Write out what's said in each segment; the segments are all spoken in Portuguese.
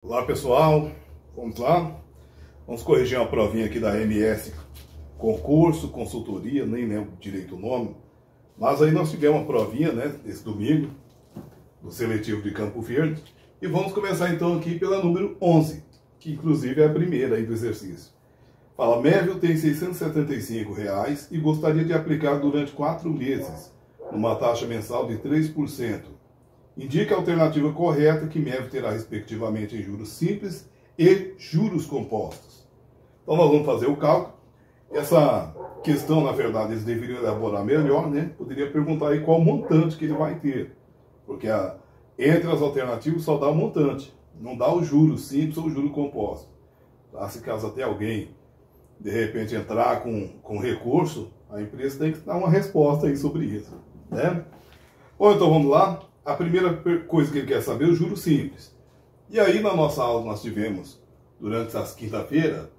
Olá pessoal, vamos lá? Vamos corrigir uma provinha aqui da MS Concurso, Consultoria, nem lembro direito o nome. Mas aí nós tivemos uma provinha, né, esse domingo, do seletivo de Campo Verde. E vamos começar então aqui pela número 11, que inclusive é a primeira aí do exercício. Fala, Mévio tem R$ 675 e gostaria de aplicar durante 4 meses, numa taxa mensal de 3%. Indica a alternativa correta que Mévio terá respectivamente em juros simples e juros compostos. Então nós vamos fazer o cálculo. Essa questão, na verdade, eles deveriam elaborar melhor, né? Poderia perguntar aí qual montante que ele vai ter. Porque entre as alternativas só dá o montante, não dá o juro simples ou o juro composto. Tá? Se caso até alguém, de repente, entrar com recurso, a empresa tem que dar uma resposta aí sobre isso, né? Bom, então vamos lá. A primeira coisa que ele quer saber é o juro simples. E aí, na nossa aula que nós tivemos durante essa quinta-feira,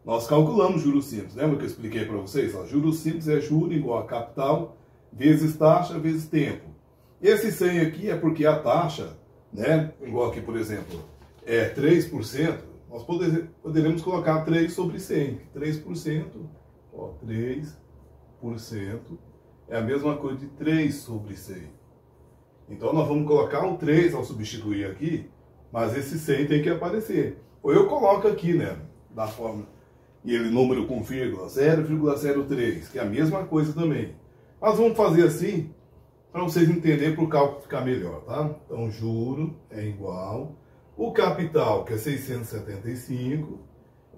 nós calculamos juros simples. Lembra que eu expliquei para vocês? Juros simples é juro igual a capital vezes taxa vezes tempo. Esse 100 aqui é porque a taxa, né, igual aqui, por exemplo, é 3%, nós poderemos colocar 3 sobre 100. 3%, ó, 3% é a mesma coisa de 3 sobre 100. Então nós vamos colocar o 3 ao substituir aqui, mas esse 100 tem que aparecer. Ou eu coloco aqui, né, da forma, e ele número com vírgula, 0,03, que é a mesma coisa também. Mas vamos fazer assim, para vocês entenderem, para o cálculo ficar melhor, tá? Então, juro é igual, o capital, que é 675,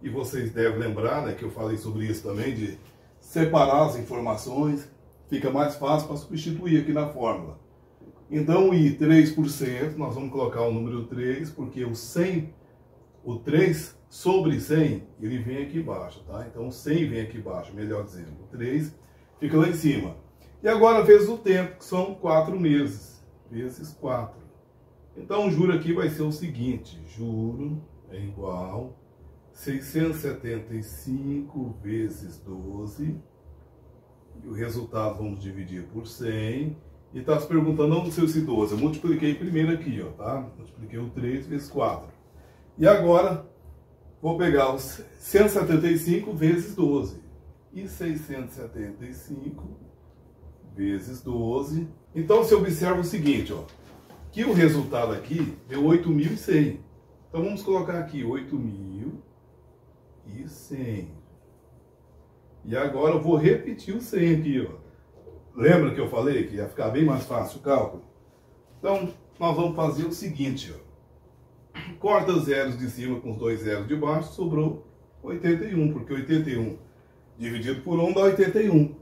e vocês devem lembrar, né, que eu falei sobre isso também, de separar as informações, fica mais fácil para substituir aqui na fórmula. Então, I, 3%, nós vamos colocar o número 3, porque o 100, o 3 sobre 100, ele vem aqui embaixo, tá? Então, o 100 vem aqui embaixo, melhor dizendo. O 3 fica lá em cima. E agora, vezes o tempo, que são 4 meses, vezes 4. Então, o juro aqui vai ser o seguinte, juro é igual 675 vezes 12, e o resultado vamos dividir por 100, e está se perguntando onde saiu esse 12. Eu multipliquei primeiro aqui, ó, tá? Multipliquei o 3 vezes 4. E agora, vou pegar os 175 vezes 12. E 675 vezes 12. Então, você observa o seguinte, ó. Que o resultado aqui deu 8.100. Então, vamos colocar aqui 8.100. E agora, eu vou repetir o 100 aqui, ó. Lembra que eu falei que ia ficar bem mais fácil o cálculo? Então, nós vamos fazer o seguinte, ó. Corta os zeros de cima com os 2 zeros de baixo, sobrou 81, porque 81 dividido por 1 dá 81.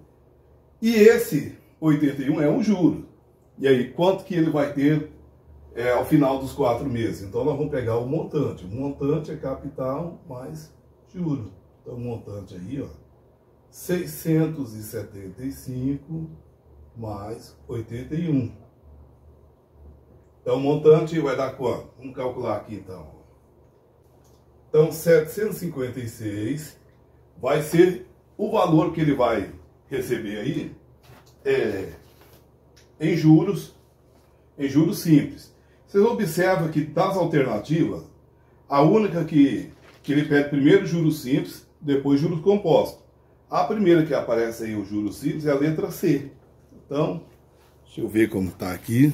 E esse 81 é um juro. E aí, quanto que ele vai ter ao final dos 4 meses? Então, nós vamos pegar o montante. O montante é capital mais juro. Então, o montante aí, ó, 675 mais 81. Então, o montante vai dar quanto? Vamos calcular aqui, então. Então, 756 vai ser o valor que ele vai receber aí em juros simples. Vocês observam que das alternativas, a única que ele pede primeiro juros simples, depois juros compostos. A primeira que aparece aí, o juros simples, é a letra C. Então, deixa eu ver como está aqui.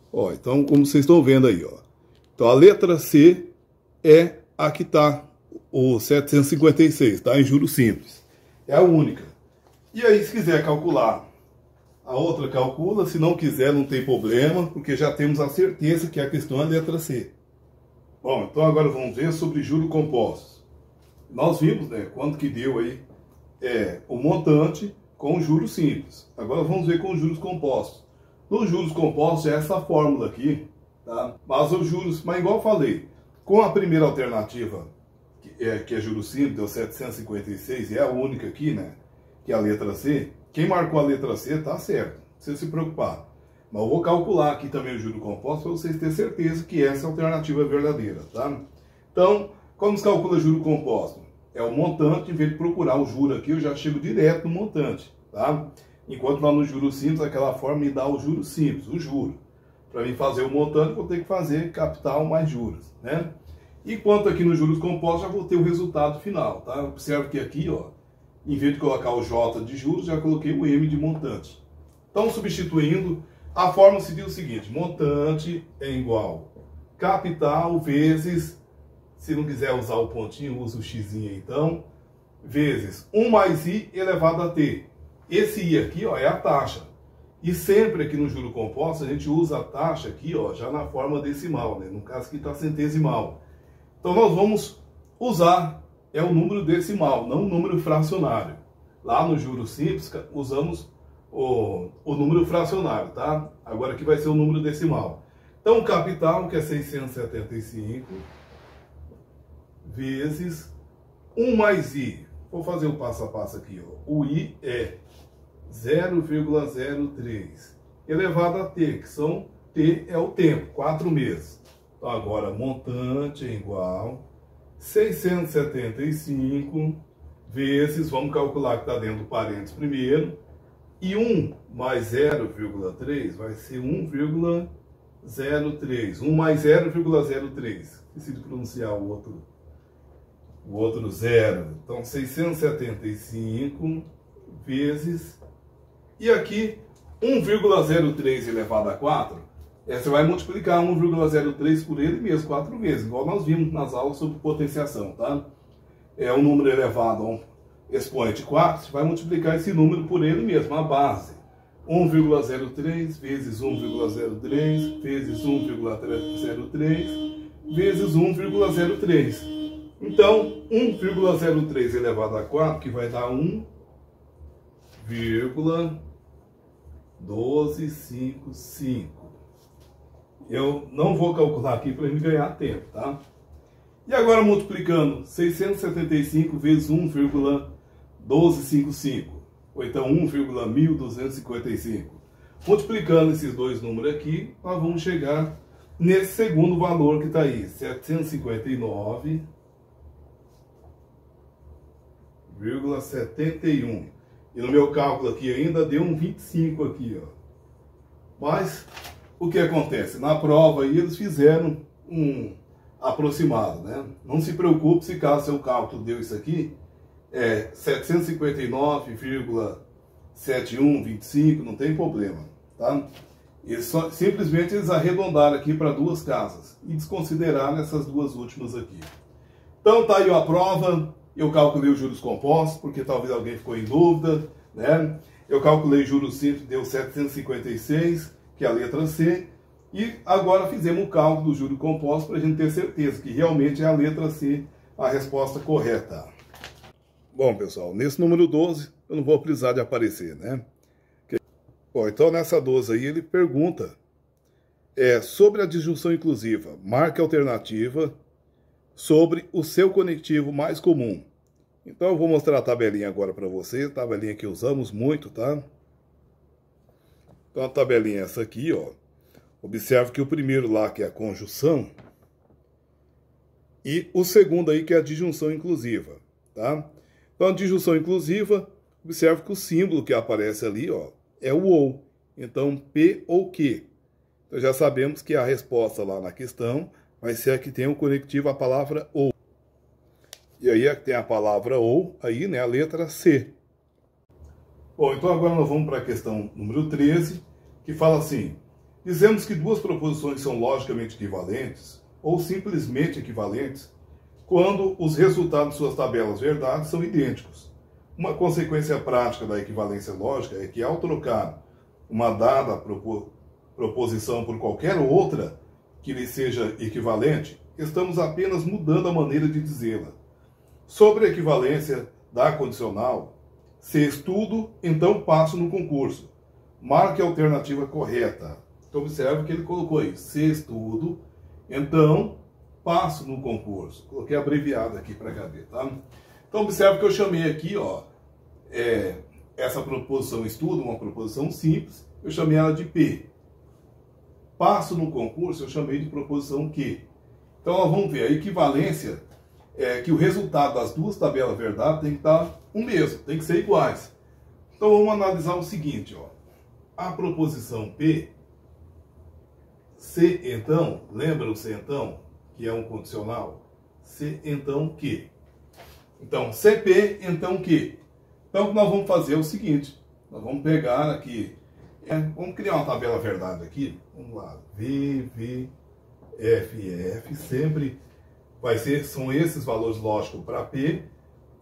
Ó, então, como vocês estão vendo aí, ó. Então, a letra C é a que está, o 756, tá? Em juros simples. É a única. E aí, se quiser calcular, a outra calcula. Se não quiser, não tem problema, porque já temos a certeza que a questão é a letra C. Bom, então agora vamos ver sobre juros compostos. Nós vimos, né, quanto que deu aí o montante com juros simples. Agora vamos ver com os juros compostos. Nos juros compostos é essa fórmula aqui, tá? Mas os juros, mas igual eu falei, com a primeira alternativa, que é juros simples, deu 756, e é a única aqui, né, que é a letra C. Quem marcou a letra C tá certo, não precisa se preocupar. Mas eu vou calcular aqui também o juro composto para vocês terem certeza que essa alternativa é verdadeira, tá? Então, como se calcula juro composto? É o montante, em vez de procurar o juro aqui, eu já chego direto no montante, tá? Enquanto lá no juro simples, aquela forma me dá o juro simples, o juro. Para mim fazer o montante, vou ter que fazer capital mais juros, né? Enquanto aqui nos juros compostos, já vou ter o resultado final, tá? Observe que aqui, ó, em vez de colocar o J de juros, já coloquei o M de montante. Então, substituindo, a fórmula seria o seguinte: montante é igual capital vezes, se não quiser usar o pontinho, usa o x então, vezes 1 mais i elevado a t. Esse i aqui, ó, é a taxa. E sempre aqui no juro composto, a gente usa a taxa aqui, ó, já na forma decimal, né? No caso aqui está centesimal. Então, nós vamos usar o número decimal, não o número fracionário. Lá no juro simples, usamos o número fracionário, tá? Agora aqui vai ser o número decimal. Então, o capital, que é 675, vezes 1 mais i. Vou fazer o passo a passo aqui, ó. O i é 0,03 elevado a t, que são t é o tempo, 4 meses. Então, agora, montante é igual 675 vezes, vamos calcular que está dentro do parênteses primeiro, e 1 mais 0,3 vai ser 1,03. 1 mais 0,03. Esqueci de pronunciar o outro zero. Então, 675 vezes... E aqui, 1,03 elevado a 4, você vai multiplicar 1,03 por ele mesmo, 4 vezes, igual nós vimos nas aulas sobre potenciação, tá? É um número elevado a um expoente 4, você vai multiplicar esse número por ele mesmo, a base. 1,03 vezes 1,03 vezes 1,03 vezes 1,03. Então, 1,03 elevado a 4, que vai dar 1,1255. Eu não vou calcular aqui para a gente ganhar tempo, tá? E agora multiplicando 675 vezes 1,1255, ou então 1,1255. Multiplicando esses dois números aqui, nós vamos chegar nesse segundo valor que está aí, 759,71. E no meu cálculo aqui ainda deu um 25 aqui, ó. Mas o que acontece? Na prova aí eles fizeram um aproximado, né? Não se preocupe se caso seu cálculo deu isso aqui, 759,7125, não tem problema, tá? Simplesmente eles arredondaram aqui para duas casas e desconsideraram essas duas últimas aqui. Então tá aí a prova. Eu calculei os juros compostos, porque talvez alguém ficou em dúvida, né? Eu calculei juros simples, deu 756, que é a letra C. E agora fizemos o cálculo do juro composto para a gente ter certeza que realmente é a letra C a resposta correta. Bom, pessoal, nesse número 12 eu não vou precisar de aparecer, né? Bom, então nessa 12 aí ele pergunta sobre a disjunção inclusiva. Marque a alternativa sobre o seu conectivo mais comum. Então eu vou mostrar a tabelinha agora para vocês, tabelinha que usamos muito, tá? Então a tabelinha é essa aqui, ó. Observe que o primeiro lá que é a conjunção e o segundo aí que é a disjunção inclusiva, tá? Então a disjunção inclusiva, observe que o símbolo que aparece ali, ó, é o ou. Então P ou Q. Então já sabemos que a resposta lá na questão vai ser a que tem o conectivo a palavra ou. E aí é que tem a palavra ou, aí, né, a letra C. Bom, então agora nós vamos para a questão número 13, que fala assim: dizemos que duas proposições são logicamente equivalentes, ou simplesmente equivalentes, quando os resultados de suas tabelas verdades são idênticos. Uma consequência prática da equivalência lógica é que, ao trocar uma dada proposição por qualquer outra que lhe seja equivalente, estamos apenas mudando a maneira de dizê-la. Sobre a equivalência da condicional, se estudo, então passo no concurso. Marque a alternativa correta. Então observe que ele colocou aí, se estudo, então passo no concurso. Coloquei abreviado aqui para caber, tá? Então observe que eu chamei aqui, ó, essa proposição estudo, uma proposição simples, eu chamei ela de P. Passo no concurso, eu chamei de proposição Q. Então nós vamos ver, a equivalência é que o resultado das duas tabelas verdade tem que estar o mesmo, tem que ser iguais. Então vamos analisar o seguinte, ó. A proposição P se então, lembra o se então, que é um condicional? Se então que. Então, CP, então que. Então, o que nós vamos fazer é o seguinte, nós vamos pegar aqui, vamos criar uma tabela verdade aqui, vamos lá, V, F, F, sempre vai ser, são esses valores lógicos para P,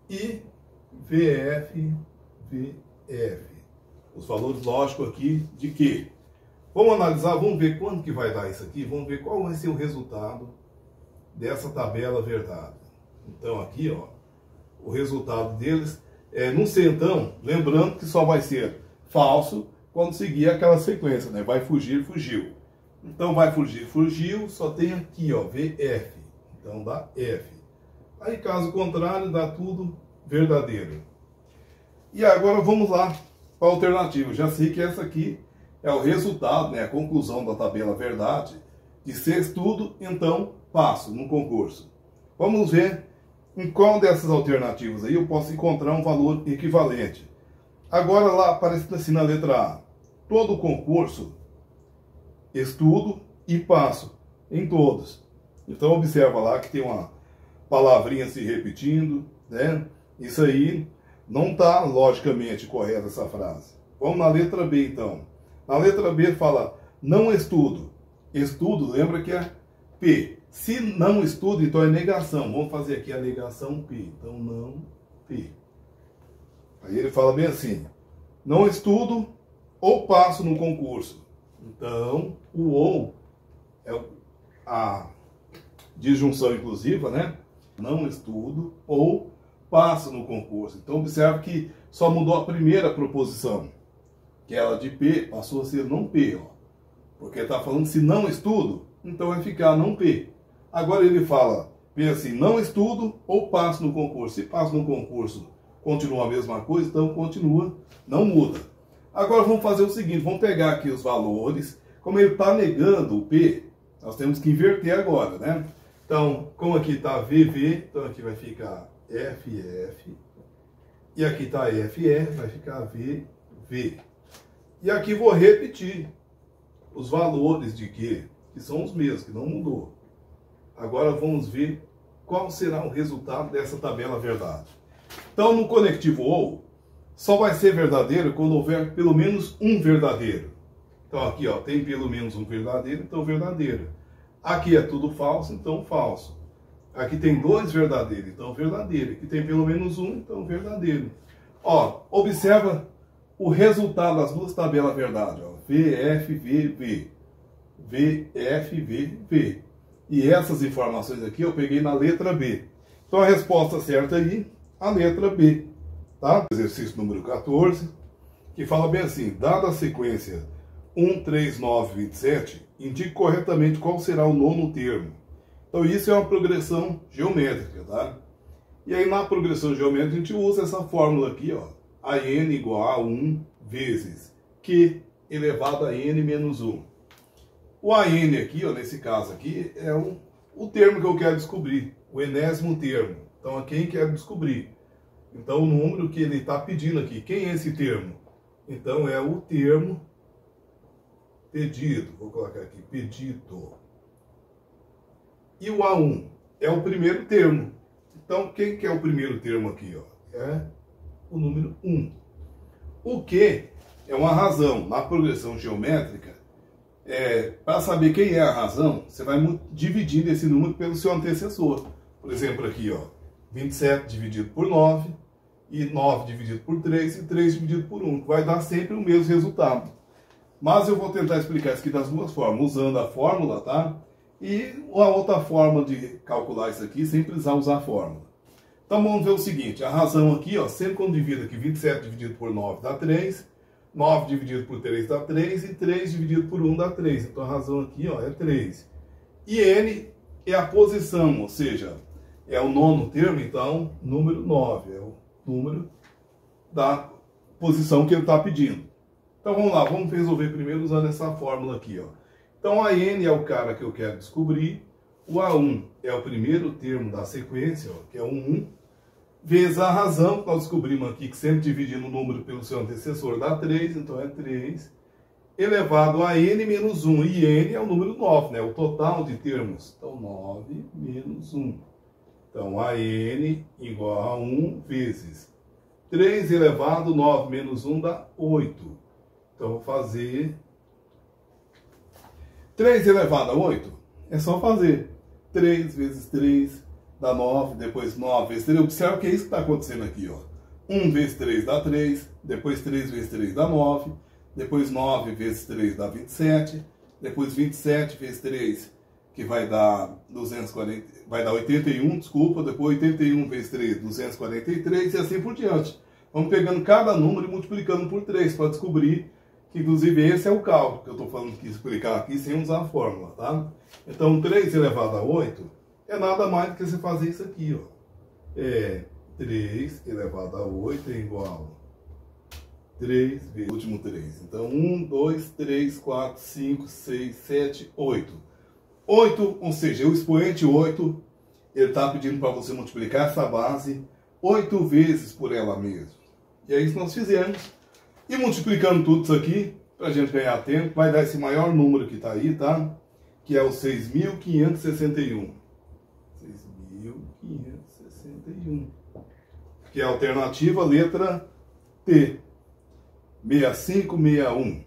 e VF, VF, os valores lógicos aqui de Q. Vamos analisar, vamos ver quando que vai dar isso aqui, vamos ver qual vai ser o resultado dessa tabela verdade. Então aqui, ó, o resultado deles não sei então, lembrando que só vai ser falso quando seguir aquela sequência, né? Vai fugir, fugiu. Então vai fugir, fugiu, só tem aqui, ó, VF. Então dá F. Aí caso contrário, dá tudo verdadeiro. E agora vamos lá para a alternativa. Eu já sei que essa aqui é o resultado, né? A conclusão da tabela verdade. De ser tudo, então passo no concurso. Vamos ver em qual dessas alternativas aí eu posso encontrar um valor equivalente. Agora lá aparece assim na letra A. Todo concurso, estudo e passo em todos. Então observa lá que tem uma palavrinha se repetindo, né? Isso aí não está logicamente correta essa frase. Vamos na letra B então. Na letra B fala não estudo. Estudo, lembra que é P. Se não estudo, então é negação. Vamos fazer aqui a negação P. Então não P. Aí ele fala bem assim. Não estudo ou passo no concurso. Então o ou é a disjunção inclusiva, né? Não estudo ou passo no concurso. Então observe que só mudou a primeira proposição, que ela de P passou a ser não P, ó. Porque está falando se não estudo, então vai ficar não P. Agora ele fala, P assim, não estudo ou passo no concurso. Se passo no concurso continua a mesma coisa, então continua, não muda. Agora vamos fazer o seguinte, vamos pegar aqui os valores, como ele está negando o P, nós temos que inverter agora, né? Então, como aqui está VV, então aqui vai ficar FF, e aqui está FR, vai ficar VV. E aqui vou repetir os valores de Q, que são os mesmos, que não mudou. Agora vamos ver qual será o resultado dessa tabela verdade. Então, no conectivo OU, só vai ser verdadeiro quando houver pelo menos um verdadeiro. Então aqui, ó, tem pelo menos um verdadeiro, então verdadeiro. Aqui é tudo falso, então falso. Aqui tem dois verdadeiros, então verdadeiro. Aqui tem pelo menos um, então verdadeiro. Ó, observa o resultado das duas tabelas verdade, ó. VF, VF. E essas informações aqui eu peguei na letra B. Então a resposta certa aí, a letra B. Tá? Exercício número 14, que fala bem assim, dada a sequência 1, 3, 9, 27, indique corretamente qual será o nono termo. Então isso é uma progressão geométrica, tá? E aí na progressão geométrica a gente usa essa fórmula aqui, ó. A n igual a 1 vezes Q elevado a n menos 1. O AN aqui, ó, nesse caso aqui, é o termo que eu quero descobrir, o enésimo termo. Então, a quem quero descobrir. Então, o número que ele está pedindo aqui. Quem é esse termo? Então, é o termo pedido. Vou colocar aqui, pedido. E o A1 é o primeiro termo. Então, quem que é o primeiro termo aqui? Ó? É o número 1. O que é uma razão. Na progressão geométrica, para saber quem é a razão, você vai dividindo esse número pelo seu antecessor. Por exemplo, aqui, ó, 27 dividido por 9, e 9 dividido por 3, e 3 dividido por 1, que vai dar sempre o mesmo resultado. Mas eu vou tentar explicar isso aqui das duas formas, usando a fórmula, tá? E uma outra forma de calcular isso aqui, sem precisar usar a fórmula. Então vamos ver o seguinte, a razão aqui, ó, sempre quando divido aqui, 27 dividido por 9 dá 3, 9 dividido por 3 dá 3, e 3 dividido por 1 dá 3. Então a razão aqui, ó, é 3. E n é a posição, ou seja, é o nono termo, então, número 9. É o número da posição que ele está pedindo. Então vamos lá, vamos resolver primeiro usando essa fórmula aqui, ó. Então a n é o cara que eu quero descobrir, o A1 é o primeiro termo da sequência, ó, que é o 1, vezes a razão, que nós descobrimos aqui que sempre dividindo o número pelo seu antecessor dá 3, então é 3, elevado a n menos 1. E n é o número 9, né? O total de termos. Então, 9 menos 1. Então, a n igual a 1 vezes 3 elevado a 9 menos 1 dá 8. Então, vou fazer 3 elevado a 8. É só fazer 3 vezes 3 dá 9, depois 9 vezes 3. Observa que é isso que está acontecendo aqui, ó. 1 vezes 3 dá 3, depois 3 vezes 3 dá 9, depois 9 vezes 3 dá 27, depois 27 vezes 3, que vai dar 240, vai dar 81, desculpa, depois 81 vezes 3, 243 e assim por diante. Vamos pegando cada número e multiplicando por 3 para descobrir que, inclusive, esse é o cálculo que eu estou falando que explicar aqui sem usar a fórmula, tá? Então, 3 elevado a 8 é nada mais do que você fazer isso aqui, ó. 3 elevado a 8 é igual a 3 vezes o último 3. Então, 1, 2, 3, 4, 5, 6, 7, 8. 8, ou seja, o expoente 8, ele está pedindo para você multiplicar essa base 8 vezes por ela mesma. E é isso que nós fizemos. E multiplicando tudo isso aqui, para a gente ganhar tempo, vai dar esse maior número que está aí, tá? Que é o 6.561. 6.561. Que é a alternativa letra T. 6561.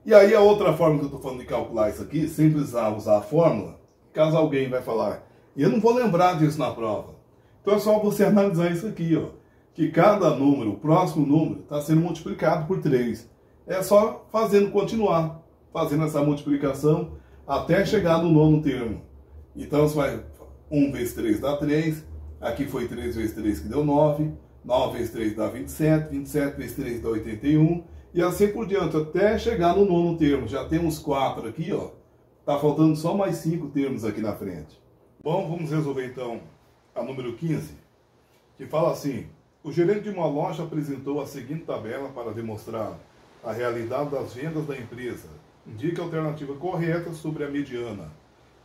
E aí a outra forma que eu estou falando de calcular isso aqui, sem precisar usar a fórmula, caso alguém vai falar, e eu não vou lembrar disso na prova. Então é só você analisar isso aqui, ó. Que cada número, o próximo número, está sendo multiplicado por 3. É só fazendo continuar, fazendo essa multiplicação até chegar no nono termo. Então você vai, 1 vezes 3 dá 3, aqui foi 3 vezes 3 que deu 9, 9 vezes 3 dá 27, 27 vezes 3 dá 81, e assim por diante, até chegar no nono termo. Já temos 4 aqui, ó. Tá faltando só mais 5 termos aqui na frente. Bom, vamos resolver então a número 15, que fala assim: o gerente de uma loja apresentou a seguinte tabela para demonstrar a realidade das vendas da empresa. Indique a alternativa correta sobre a mediana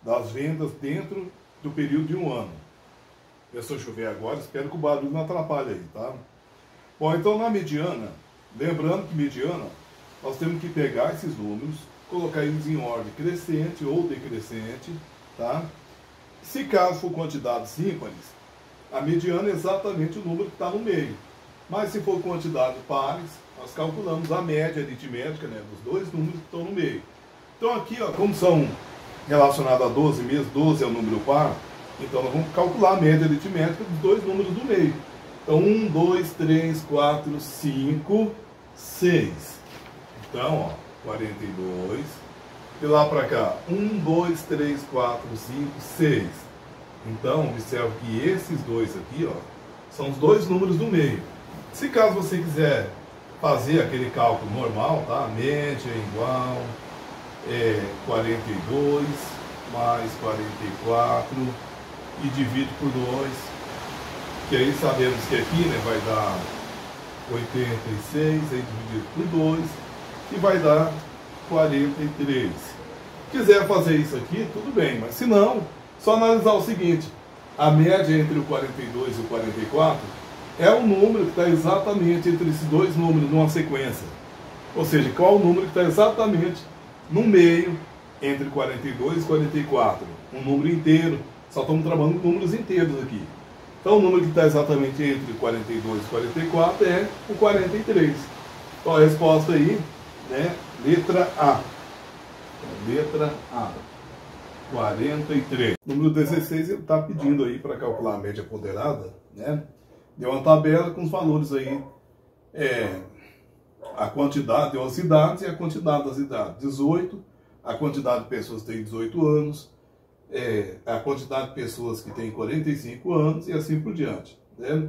das vendas dentro do período de um ano. Começou a chover agora, espero que o barulho não atrapalhe aí, tá? Bom, então na mediana, lembrando que mediana, nós temos que pegar esses números, colocar eles em ordem crescente ou decrescente, tá? Se caso for quantidades ímpares, a mediana é exatamente o número que está no meio. Mas se for quantidade pares, nós calculamos a média aritmética, né, dos dois números que estão no meio. Então aqui, ó, como são relacionados a 12 mesmo, 12 é o número par, então nós vamos calcular a média aritmética dos dois números do meio. Então 1, 2, 3, 4, 5, 6. Então, ó, 42. E lá para cá, 1, 2, 3, 4, 5, 6. Então, observe que esses dois aqui, ó, são os dois números do meio. Se caso você quiser fazer aquele cálculo normal, tá? Média é igual 42 mais 44 e divide por 2, que aí sabemos que aqui, né, vai dar 86, aí dividido por 2, e vai dar 43. Se quiser fazer isso aqui, tudo bem, mas se não, só analisar o seguinte: a média entre o 42 e o 44 é o número que está exatamente entre esses dois números numa sequência. Ou seja, qual o número que está exatamente no meio entre 42 e 44? Um número inteiro. Só estamos trabalhando com números inteiros aqui. Então o número que está exatamente entre 42 e 44 é o 43. Então a resposta aí, né? Letra A. Letra A. 43. Número 16, ele está pedindo aí para calcular a média ponderada, né? Deu uma tabela com os valores aí, a quantidade, deu as idades e a quantidade das idades. 18, a quantidade de pessoas que têm 18 anos, a quantidade de pessoas que têm 45 anos e assim por diante, né?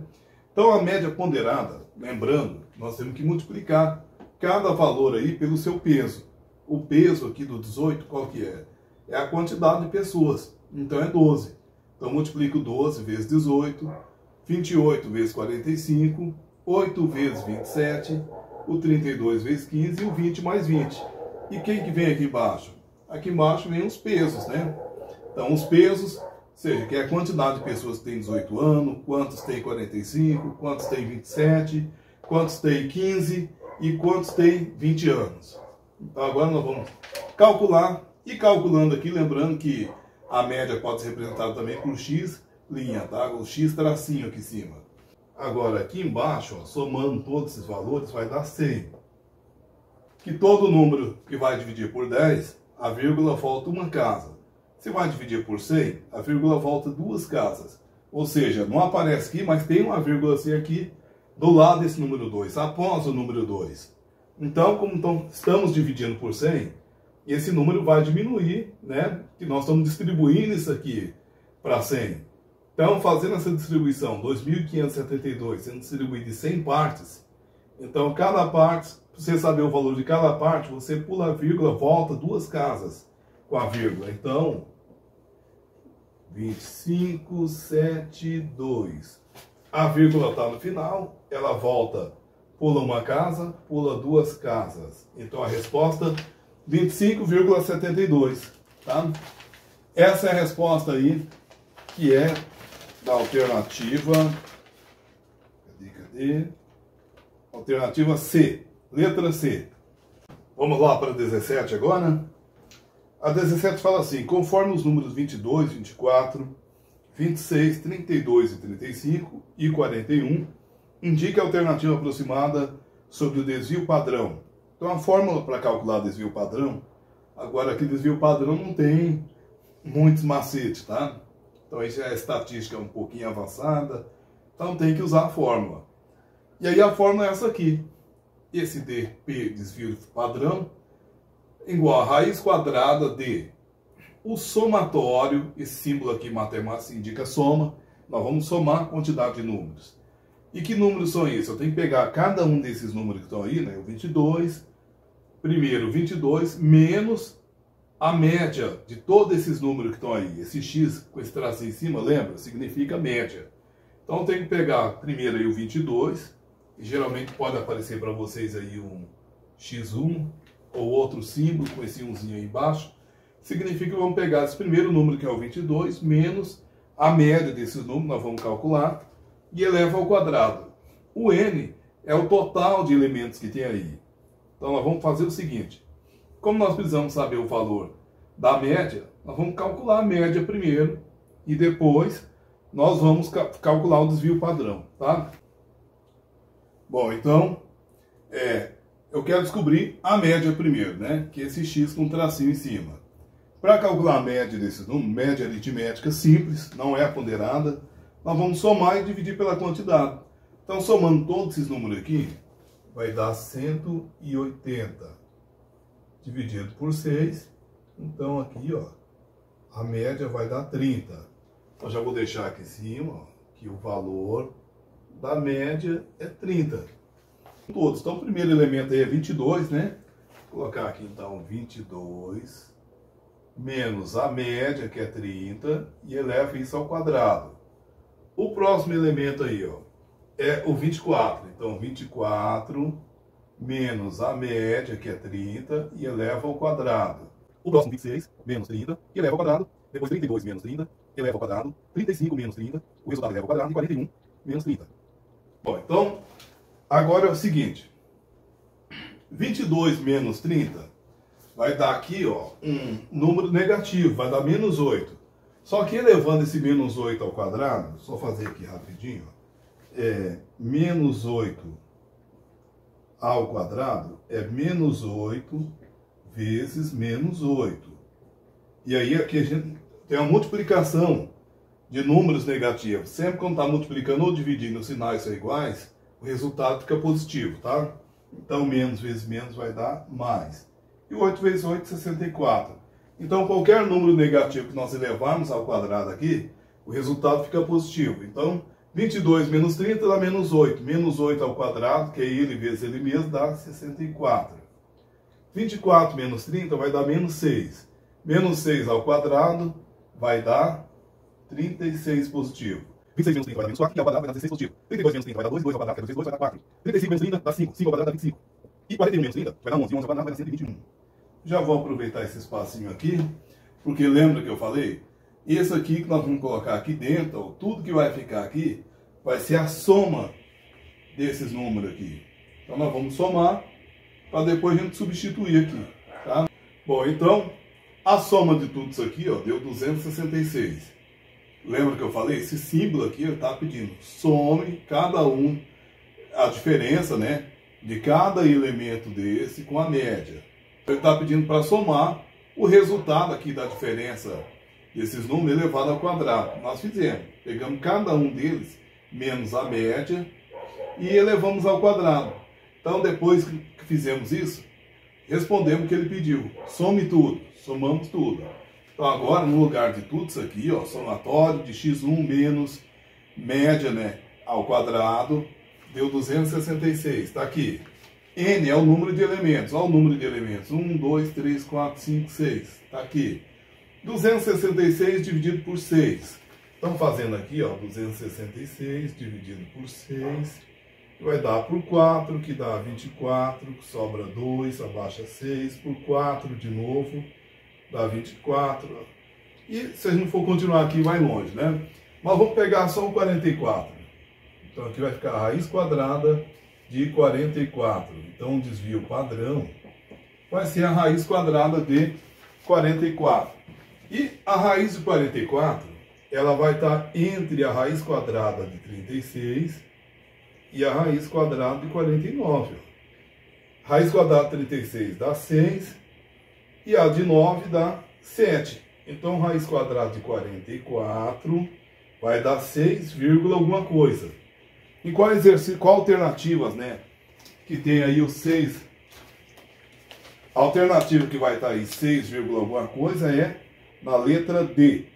Então a média ponderada, lembrando, nós temos que multiplicar cada valor aí pelo seu peso. O peso aqui do 18, qual que é? É a quantidade de pessoas, então é 12. Então multiplico 12 vezes 18, 28 vezes 45, 8 vezes 27, o 32 vezes 15 e o 20 mais 20. E quem que vem aqui embaixo? Aqui embaixo vem os pesos, né? Então os pesos, ou seja, que é a quantidade de pessoas que têm 18 anos, quantos têm 45, quantos têm 27, quantos têm 15 e quantos têm 20 anos. Então agora nós vamos calcular, e calculando aqui, lembrando que a média pode ser representada também por x', tá? O x tracinho aqui em cima. Agora aqui embaixo, ó, somando todos esses valores, vai dar 100. Que todo número que vai dividir por 10, a vírgula volta uma casa. Se vai dividir por 100, a vírgula volta duas casas. Ou seja, não aparece aqui, mas tem uma vírgula assim aqui do lado desse número 2, após o número 2. Então, como estamos dividindo por 100, esse número vai diminuir, né? Que nós estamos distribuindo isso aqui para 100. Então, fazendo essa distribuição, 2.572 sendo distribuído em 100 partes, então cada parte, para você saber o valor de cada parte, você pula a vírgula, volta duas casas com a vírgula. Então, 2572. A vírgula está no final, ela volta, pula uma casa, pula duas casas. Então a resposta, 25,72. Tá? Essa é a resposta aí, que é da alternativa. Cadê? Alternativa C, letra C. Vamos lá para 17 agora. A 17 fala assim: conforme os números 22, 24, 26, 32 e 35 e 41, indique a alternativa aproximada sobre o desvio padrão. Então a fórmula para calcular desvio padrão, agora aqui desvio padrão não tem muitos macetes, tá? Então isso é a estatística um pouquinho avançada, então tem que usar a fórmula. E aí a fórmula é essa aqui. Esse dp, desvio padrão, igual a raiz quadrada de o somatório, esse símbolo aqui matemático indica soma, nós vamos somar a quantidade de números. E que números são esses? Eu tenho que pegar cada um desses números que estão aí, né? O 22, primeiro 22, menos a média de todos esses números que estão aí. Esse x com esse tracinho em cima, lembra? Significa média. Então eu tenho que pegar primeiro aí o 22, e geralmente pode aparecer para vocês aí um x1, ou outro símbolo com esse umzinho aí embaixo. Significa que vamos pegar esse primeiro número, que é o 22, menos a média desses números, nós vamos calcular, e eleva ao quadrado. O n é o total de elementos que tem aí. Então nós vamos fazer o seguinte: como nós precisamos saber o valor da média, nós vamos calcular a média primeiro, e depois nós vamos calcular o desvio padrão, tá? Bom, então, eu quero descobrir a média primeiro, né? Que é esse x com um tracinho em cima. Para calcular a média desses números, média aritmética simples, não é ponderada, nós vamos somar e dividir pela quantidade. Então, somando todos esses números aqui, vai dar 180 dividido por 6. Então, aqui, ó, a média vai dar 30. Então, já vou deixar aqui em cima, ó, que o valor da média é 30. Todos. Então, o primeiro elemento aí é 22, né? Vou colocar aqui, então, 22 menos a média, que é 30, e eleva isso ao quadrado. O próximo elemento aí, ó, é o 24. Então, 24 menos a média, que é 30, e eleva ao quadrado. O próximo, 26 menos 30, e eleva ao quadrado. Depois, 32 menos 30, eleva ao quadrado. 35 menos 30, o resultado eleva ao quadrado. E 41 menos 30. Bom, então, agora é o seguinte. 22 menos 30 vai dar aqui, ó, um número negativo, vai dar menos 8. Só que elevando esse menos 8 ao quadrado, só fazer aqui rapidinho, ó, menos 8 ao quadrado é menos 8 vezes menos 8. E aí aqui a gente tem uma multiplicação de números negativos. Sempre quando está multiplicando ou dividindo, os sinais são iguais, o resultado fica positivo, tá? Então, menos vezes menos vai dar mais. E 8 vezes 8, 64. Então, qualquer número negativo que nós elevarmos ao quadrado aqui, o resultado fica positivo. Então, 22 menos 30 dá menos 8. Menos 8 ao quadrado, que é ele vezes ele mesmo, dá 64. 24 menos 30 vai dar menos 6. Menos 6 ao quadrado vai dar 36 positivo. 26 menos 30 vai dar menos 4, que ao quadrado vai dar 16 positivo. 32 menos 30 vai dar 2, 2 ao quadrado, que é 2 vezes 2 vai dar 4. 35 menos 30 dá 5, 5 ao quadrado dá 25. E 41 menos 30 vai dar 11, 11 ao quadrado vai dar 121. Já vou aproveitar esse espacinho aqui, porque lembra que eu falei? Esse aqui que nós vamos colocar aqui dentro, ó, tudo que vai ficar aqui, vai ser a soma desses números aqui. Então nós vamos somar para depois a gente substituir aqui, tá? Bom, então, a soma de tudo isso aqui, ó, deu 266. Lembra que eu falei? Esse símbolo aqui, ele está pedindo, some cada um, a diferença, né, de cada elemento desse com a média. Ele está pedindo para somar o resultado aqui da diferença desses números elevado ao quadrado. Nós fizemos, pegamos cada um deles, menos a média, e elevamos ao quadrado. Então, depois que fizemos isso, respondemos o que ele pediu. Some tudo, somamos tudo. Então, agora, no lugar de tudo isso aqui, ó, somatório de x1 menos média, né, ao quadrado, deu 266. Está aqui. N é o número de elementos. Olha o número de elementos. 1, 2, 3, 4, 5, 6. Está aqui. 266 dividido por 6. Estamos fazendo aqui, ó, 266 dividido por 6. Que vai dar por 4, que dá 24, que sobra 2, abaixa 6, por 4 de novo, dá 24. E se a gente não for continuar aqui, vai longe, né? Mas vamos pegar só o 44. Então aqui vai ficar a raiz quadrada de 44. Então o desvio padrão vai ser a raiz quadrada de 44. E a raiz de 44, ela vai estar entre a raiz quadrada de 36 e a raiz quadrada de 49. Raiz quadrada de 36 dá 6 e a de 9 dá 7. Então, raiz quadrada de 44 vai dar 6, alguma coisa. E qual alternativas, né? Que tem aí o 6. A alternativa que vai estar aí 6, alguma coisa é na letra D,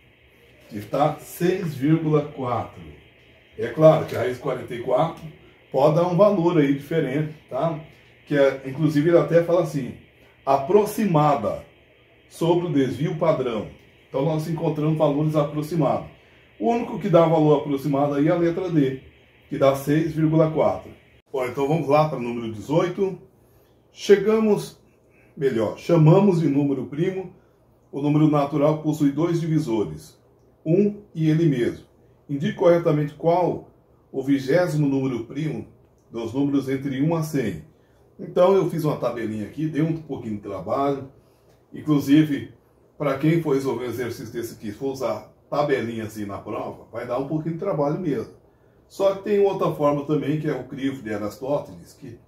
que está 6,4. É claro que a raiz 44 pode dar um valor aí diferente, tá? Que é, inclusive ele até fala assim, aproximada sobre o desvio padrão. Então nós encontramos valores aproximados. O único que dá valor aproximado aí é a letra D, que dá 6,4. Bom, então vamos lá para o número 18. Chamamos de número primo o número natural que possui dois divisores, 1 e ele mesmo. Indique corretamente qual o 20º número primo dos números entre 1 a 100. Então eu fiz uma tabelinha aqui, deu um pouquinho de trabalho. Inclusive, para quem for resolver um exercício desse aqui, for usar tabelinha assim na prova, vai dar um pouquinho de trabalho mesmo. Só que tem outra forma também, que é o crivo de Aristóteles, que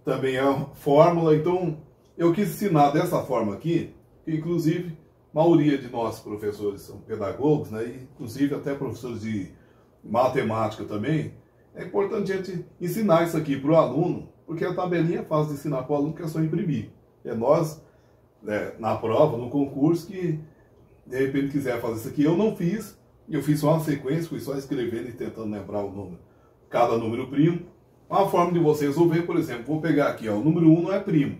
também é uma fórmula. Então eu quis ensinar dessa forma aqui, que inclusive a maioria de nós professores são pedagogos, né? E, inclusive até professores de matemática também. É importante a gente ensinar isso aqui para o aluno, porque a tabelinha é fácil de ensinar para o aluno, que é só imprimir. É nós, né, na prova, no concurso, que de repente quiser fazer isso aqui. Eu não fiz, eu fiz só uma sequência, fui só escrevendo e tentando lembrar o número, cada número primo. Uma forma de você resolver, por exemplo, vou pegar aqui, ó, o número 1 não é primo,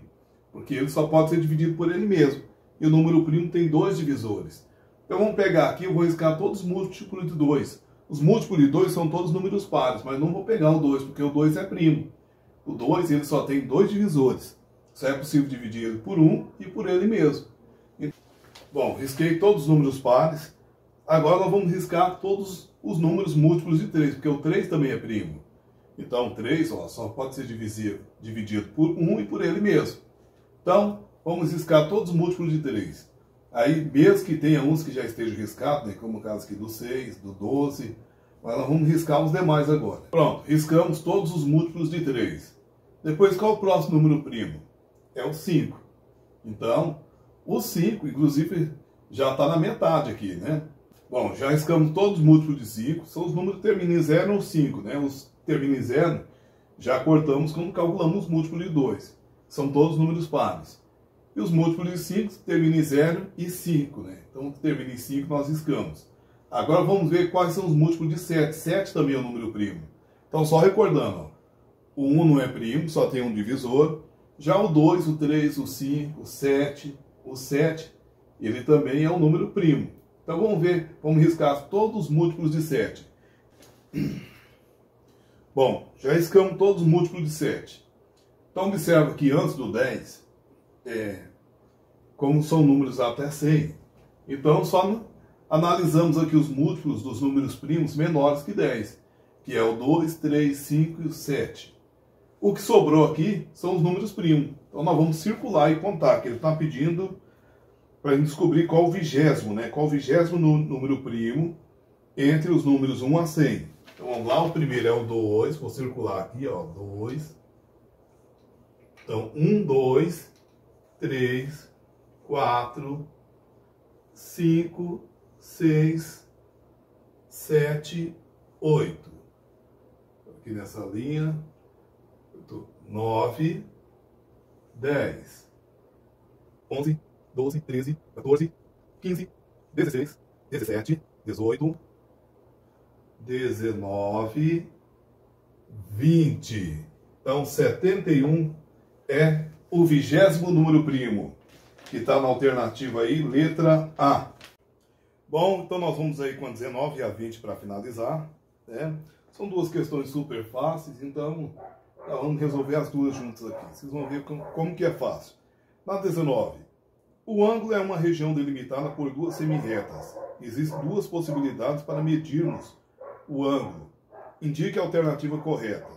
porque ele só pode ser dividido por ele mesmo. E o número primo tem dois divisores. Então vamos pegar aqui, eu vou riscar todos os múltiplos de 2. Os múltiplos de 2 são todos números pares, mas não vou pegar o 2, porque o 2 é primo. O 2 ele só tem dois divisores. Só é possível dividir ele por 1 e por ele mesmo. Bom, risquei todos os números pares. Agora nós vamos riscar todos os números múltiplos de 3, porque o 3 também é primo. Então, 3 ó, só pode ser dividido por 1 e por ele mesmo. Então, vamos riscar todos os múltiplos de 3. Aí, mesmo que tenha uns que já estejam riscados, né, como o caso aqui do 6, do 12, mas nós vamos riscar os demais agora. Pronto, riscamos todos os múltiplos de 3. Depois, qual é o próximo número primo? É o 5. Então, o 5, inclusive, já está na metade aqui, né? Bom, já riscamos todos os múltiplos de 5, são os números que terminam em 0 ou 5, né? Os que terminam em 0, já cortamos quando calculamos os múltiplos de 2. São todos números pares. E os múltiplos de 5 terminam em 0 e 5, né? Então, o que termina em 5 nós riscamos. Agora vamos ver quais são os múltiplos de 7. 7 também é um número primo. Então, só recordando, ó, o 1 não é primo, só tem um divisor. Já o 2, o 3, o 5, o 7, ele também é um número primo. Então vamos ver, vamos riscar todos os múltiplos de 7. Bom, já riscamos todos os múltiplos de 7. Então observa que antes do 10, como são números até 100, então só analisamos aqui os múltiplos dos números primos menores que 10, que é o 2, 3, 5 e o 7. O que sobrou aqui são os números primos. Então nós vamos circular e contar, que ele está pedindo para a gente descobrir qual o 20º, né? Qual o 20º número primo entre os números 1 a 100. Então vamos lá, o primeiro é o 2, vou circular aqui, ó, 2. Então 1, 2, 3, 4, 5, 6, 7, 8. Aqui nessa linha, 9, 10, 11, 12, 13, 14, 15, 16, 17, 18, 19, 20. Então 71 é o 20º número primo, que está na alternativa aí, letra A. Bom, então nós vamos aí com a 19 e a 20 para finalizar, né? São duas questões super fáceis, então vamos resolver as duas juntas aqui. Vocês vão ver como que é fácil. Na 19, o ângulo é uma região delimitada por duas semirretas. Existem duas possibilidades para medirmos o ângulo. Indique a alternativa correta.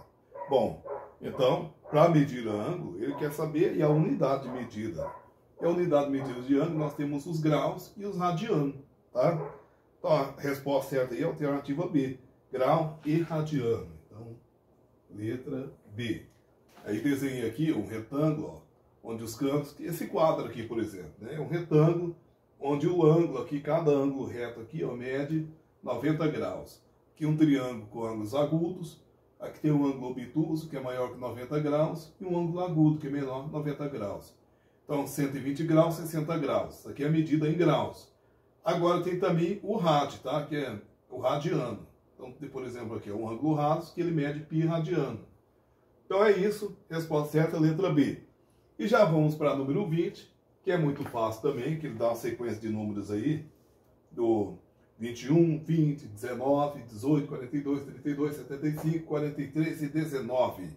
Bom, então, para medir o ângulo, ele quer saber a unidade de medida. E a unidade de medida de ângulo, nós temos os graus e os radianos, tá? Então, a resposta certa aí é a alternativa B, grau e radiano. Então, letra B. Aí desenhei aqui um retângulo, ó, onde os cantos, esse quadro aqui, por exemplo, né, é um retângulo onde o ângulo aqui, cada ângulo reto aqui, ó, mede 90 graus. Aqui um triângulo com ângulos agudos, aqui tem um ângulo obtuso, que é maior que 90 graus, e um ângulo agudo, que é menor que 90 graus. Então, 120 graus, 60 graus. Isso aqui é a medida em graus. Agora tem também o rádio, tá? Que é o radiano. Então, por exemplo, aqui é um ângulo raso, que ele mede π radiano. Então é isso, resposta certa, letra B. E já vamos para o número 20, que é muito fácil também, que ele dá uma sequência de números aí, do 21, 20, 19, 18, 42, 32, 75, 43 e 19.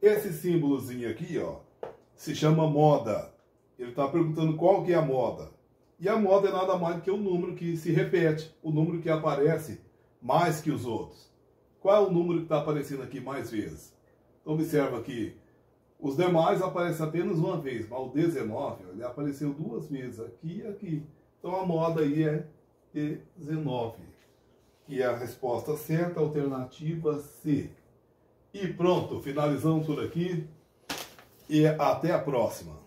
Esse símbolozinho aqui, ó, se chama moda. Ele está perguntando qual que é a moda. E a moda é nada mais do que o número que se repete, o número que aparece mais que os outros. Qual é o número que está aparecendo aqui mais vezes? Então observa aqui, os demais aparecem apenas uma vez, mas o 19, ele apareceu duas vezes, aqui e aqui. Então a moda aí é 19. E a resposta certa, alternativa C. E pronto, finalizamos por aqui e até a próxima.